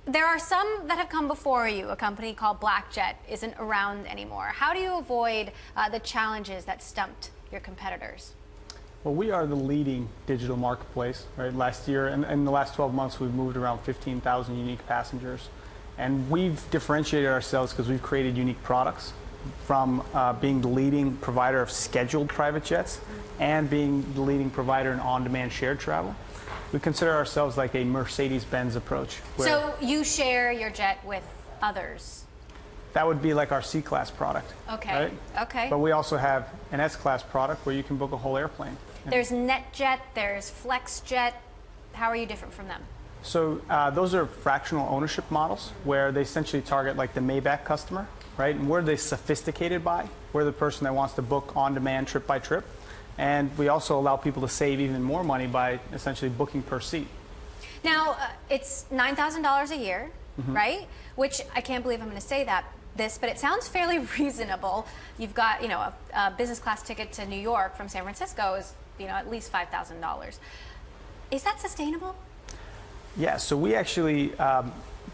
There are some that have come before you. A company called BlackJet isn't around anymore. How do you avoid the challenges that stumped your competitors? Well, we are the leading digital marketplace. Right? Last year, and in the last 12 months, we've moved around 15,000 unique passengers. And we've differentiated ourselves because we've created unique products, from being the leading provider of scheduled private jets and being the leading provider in on-demand shared travel. We consider ourselves like a Mercedes-Benz approach. So you share your jet with others? That would be like our C-Class product. Okay. Right? Okay. But we also have an S-Class product where you can book a whole airplane. There's NetJet, there's FlexJet. How are you different from them? So those are fractional ownership models where they essentially target like the Maybach customer, right? And we're the sophisticated buy. We're the person that wants to book on demand, trip by trip. And we also allow people to save even more money by essentially booking per seat. Now, it's $9,000 a year, right? Which I can't believe I'm going to say this, but it sounds fairly reasonable. You've got, a business class ticket to New York from San Francisco is, at least $5,000. Is that sustainable? Yeah, so we actually,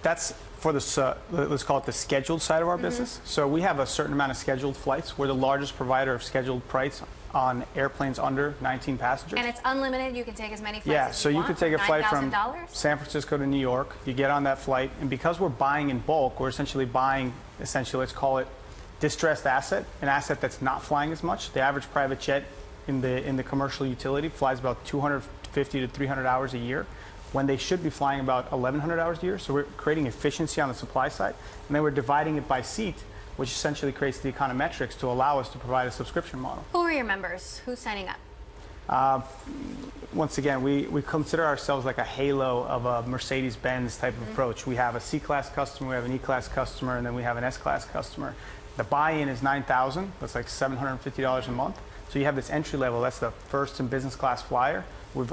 that's for the, let's call it the scheduled side of our business. So we have a certain amount of scheduled flights. We're the largest provider of scheduled flights on airplanes under 19 passengers. And it's unlimited? You can take as many flights Yeah, as so you you want could take a flight from $9,000? San Francisco to New York. You get on that flight, and because we're buying in bulk, we're essentially buying, let's call it distressed asset, an asset that's not flying as much. The average private jet in the commercial utility flies about 250 to 300 hours a year, when they should be flying about 1,100 hours a year. So we're creating efficiency on the supply side, and then we're dividing it by seat, which essentially creates the econometrics to allow us to provide a subscription model. Who are your members? Who's signing up? Once again, we consider ourselves like a halo of a Mercedes-Benz type of approach. We have a C-Class customer, we have an E-Class customer, and then we have an S-Class customer. The buy-in is $9,000. That's like $750 a month. So you have this entry level. That's the first and business class flyer. We've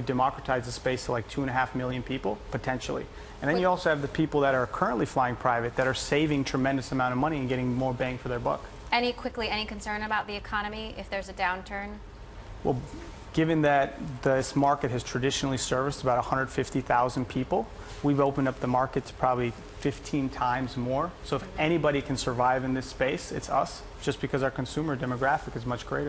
democratized the space to like 2.5 million people, potentially. And then you also have the people that are currently flying private that are saving tremendous amount of money and getting more bang for their buck. Any concern about the economy if there's a downturn? Well, given that this market has traditionally serviced about 150,000 people, we've opened up the market to probably 15 times more. So if anybody can survive in this space, it's us, just because our consumer demographic is much greater.